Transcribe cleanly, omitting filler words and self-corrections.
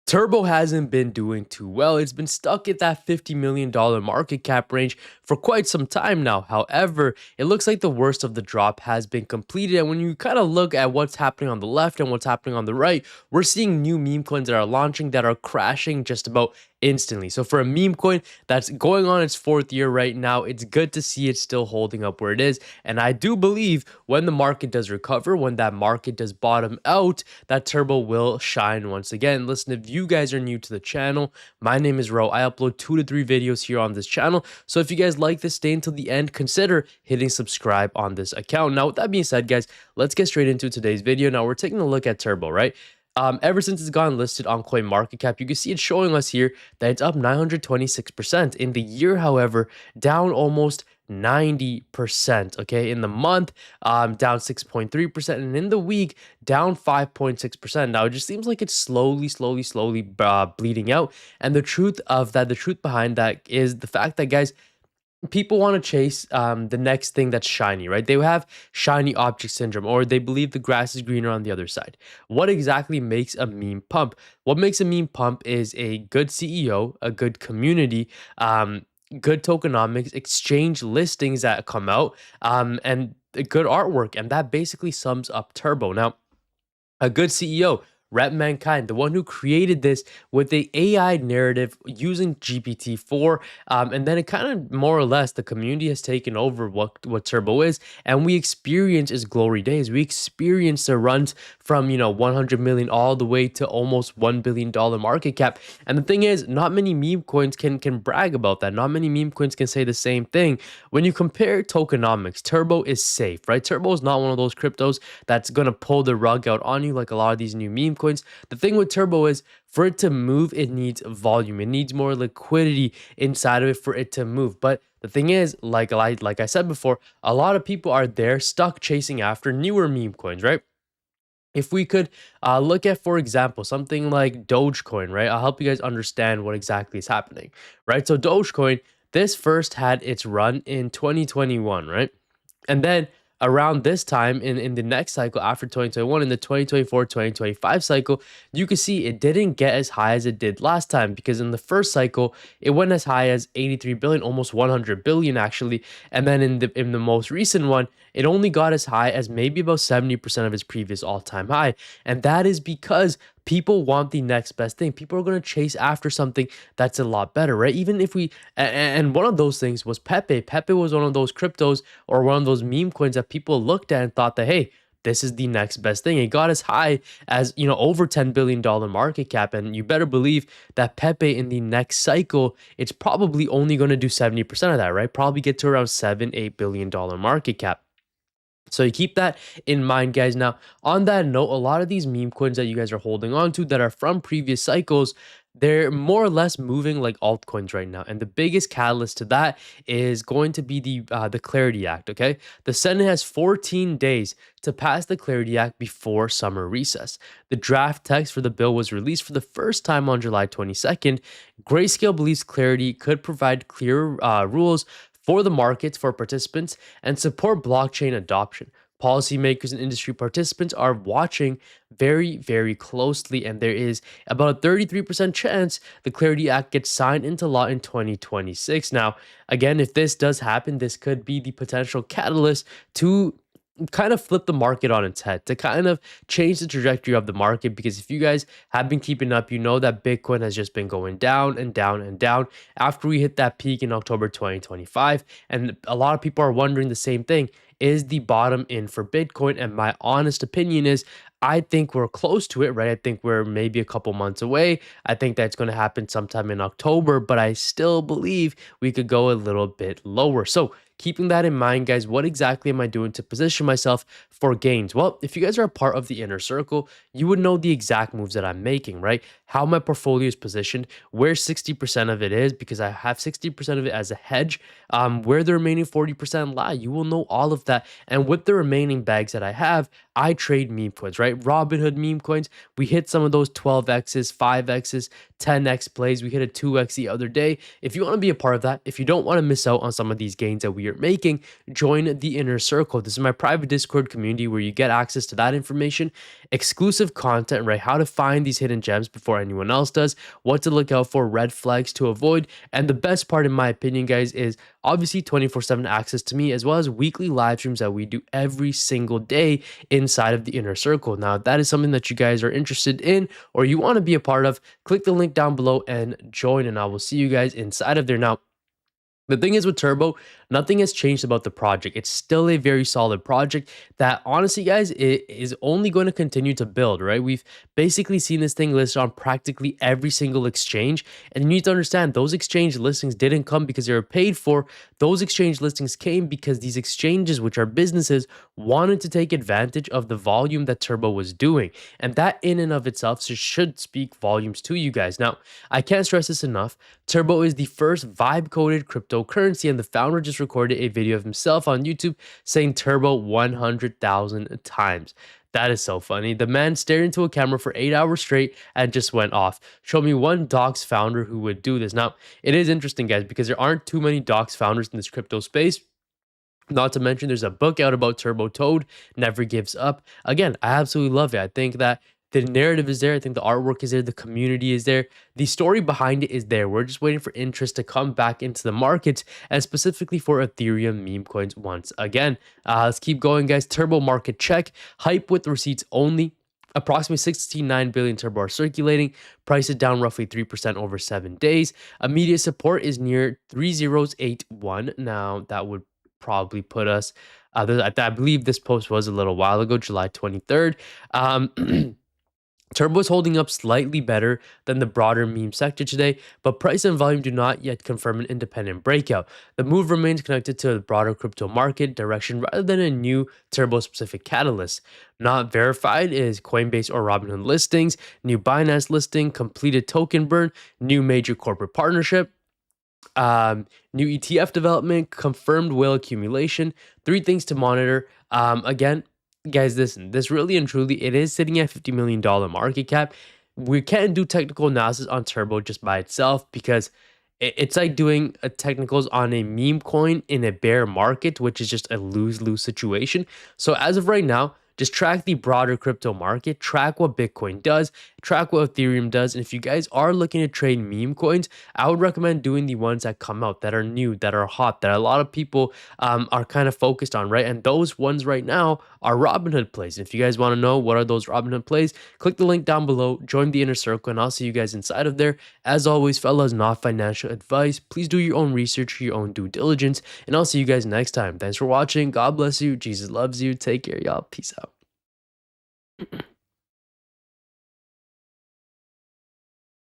Turbo hasn't been doing too well. It's been stuck at that $50 million market cap range for quite some time now. However, it looks like the worst of the drop has been completed. And when you kind of look at what's happening on the left and what's happening on the right, we're seeing new meme coins that are launching that are crashing just about instantly. So for a meme coin that's going on its fourth year right now, it's good to see it still holding up where it is. And I do believe when the market does recover, when that market does bottom out, that Turbo will shine once again. Listen, if you guys are new to the channel, my name is Ro. I upload 2 to 3 videos here on this channel. So if you guys like this, stay until the end. Consider hitting subscribe on this account. Now, with that being said, guys, let's get straight into today's video. Now, we're taking a look at Turbo, right? Ever since it's gone listed on CoinMarketCap, you can see it showing us here that it's up 926%. In the year, however, down almost 90%. Okay, in the month, down 6.3%, and in the week, down 5.6%. Now, it just seems like it's slowly bleeding out. And the truth behind that is the fact that, guys, people want to chase the next thing that's shiny, right? They have shiny object syndrome, or they believe the grass is greener on the other side. What exactly makes a meme pump? What makes a meme pump is a good CEO, a good community, good tokenomics, exchange listings that come out, and a good artwork. And that basically sums up Turbo. Now, a good CEO, Rep Mankind, the one who created this with the AI narrative using GPT-4, and then it kind of more or less the community has taken over what Turbo is, and we experience his glory days. We experience the runs from 100 million all the way to almost $1 billion market cap. And the thing is, not many meme coins can brag about that. Not many meme coins can say the same thing. When you compare tokenomics, Turbo is safe, right? Turbo is not one of those cryptos that's gonna pull the rug out on you like a lot of these new meme coins. The thing with Turbo is, for it to move, it needs volume. It needs more liquidity inside of it for it to move. But the thing is, like I said before, a lot of people are there stuck chasing after newer meme coins, right? If we could look at, for example, something like Dogecoin, right? I'll help you guys understand what exactly is happening, right? So Dogecoin, this first had its run in 2021, right? And then around this time in the next cycle after 2021, in the 2024-2025 cycle, you can see it didn't get as high as it did last time, because in the first cycle, it went as high as 83 billion, almost 100 billion actually. And then in the most recent one, it only got as high as maybe about 70% of its previous all-time high. And that is because people want the next best thing. People are going to chase after something that's a lot better, right? Even if and one of those things was Pepe. Pepe was one of those cryptos or one of those meme coins that people looked at and thought that, hey, this is the next best thing. It got as high as, over $10 billion market cap. And you better believe that Pepe in the next cycle, it's probably only going to do 70% of that, right? Probably get to around $7-8 billion market cap. So you keep that in mind, guys. Now, on that note, a lot of these meme coins that you guys are holding on to that are from previous cycles, they're more or less moving like altcoins right now. And the biggest catalyst to that is going to be the Clarity Act, okay? The Senate has 14 days to pass the Clarity Act before summer recess. The draft text for the bill was released for the first time on July 22nd. Grayscale believes Clarity could provide clear rules for the markets for participants and support blockchain adoption. Policymakers and industry participants are watching very closely, and there is about a 33% chance the Clarity Act gets signed into law in 2026. Now, again, if this does happen, this could be the potential catalyst to kind of flip the market on its head, to kind of change the trajectory of the market. Because if you guys have been keeping up, you know that Bitcoin has just been going down and down and down after we hit that peak in October 2025. And a lot of people are wondering the same thing. Is the bottom in for Bitcoin? And my honest opinion is, I think we're close to it, right? I think we're maybe a couple months away. I think that's going to happen sometime in October, but I still believe we could go a little bit lower. So keeping that in mind, guys, what exactly am I doing to position myself for gains? Well, if you guys are a part of the inner circle, you would know the exact moves that I'm making, right? How my portfolio is positioned, where 60% of it is, because I have 60% of it as a hedge, where the remaining 40% lie. You will know all of that. And with the remaining bags that I have, I trade meme coins, right? Robinhood meme coins. We hit some of those 12x's, 5x's, 10x plays. We hit a 2x the other day. If you want to be a part of that, if you don't want to miss out on some of these gains that we are making, join the inner circle. This is my private Discord community where you get access to that information, exclusive content, right? How to find these hidden gems before anyone else does, what to look out for, red flags to avoid. And the best part, in my opinion, guys, is obviously 24/7 access to me, as well as weekly live streams that we do every single day inside of the inner circle. Now, if that is something that you guys are interested in or you want to be a part of, click the link down below and join, and I will see you guys inside of there. Now, the thing is with Turbo, nothing has changed about the project. It's still a very solid project that honestly, guys, it is only going to continue to build, right? We've basically seen this thing listed on practically every single exchange. And you need to understand those exchange listings didn't come because they were paid for. Those exchange listings came because these exchanges, which are businesses, wanted to take advantage of the volume that Turbo was doing. And that in and of itself should speak volumes to you guys. Now, I can't stress this enough. Turbo is the first vibe coded cryptocurrency, and the founder just recorded a video of himself on YouTube saying Turbo 100,000 times. That is so funny. The man stared into a camera for 8 hours straight and just went off. Show me one Docs founder who would do this. Now, it is interesting, guys, because there aren't too many Docs founders in this crypto space. Not to mention, there's a book out about Turbo Toad, Never Gives Up. Again, I absolutely love it. I think that the narrative is there. I think the artwork is there. The community is there. The story behind it is there. We're just waiting for interest to come back into the markets, and specifically for Ethereum meme coins once again. Let's keep going, guys. Turbo market check. Hype with receipts only. Approximately 69 billion Turbo are circulating. Price is down roughly 3% over 7 days. Immediate support is near 3081. Now, that would probably put us, I believe this post was a little while ago, July 23rd. Turbo is holding up slightly better than the broader meme sector today, but price and volume do not yet confirm an independent breakout. The move remains connected to the broader crypto market direction rather than a new Turbo specific catalyst. Not verified is Coinbase or Robinhood listings, new Binance listing, completed token burn, new major corporate partnership, new ETF development, confirmed whale accumulation. Three things to monitor. Again, guys, listen, this really and truly, it is sitting at $50 million market cap. We can't do technical analysis on Turbo just by itself because it's like doing a technicals on a meme coin in a bear market, which is just a lose-lose situation. So as of right now, just track the broader crypto market, track what Bitcoin does, track what Ethereum does. And if you guys are looking to trade meme coins, I would recommend doing the ones that come out, that are new, that are hot, that a lot of people are kind of focused on, right? And those ones right now are Robinhood plays. And if you guys want to know what are those Robinhood plays, click the link down below, join the inner circle, and I'll see you guys inside of there. As always, fellas, not financial advice. Please do your own research, your own due diligence, and I'll see you guys next time. Thanks for watching. God bless you. Jesus loves you. Take care, y'all. Peace out.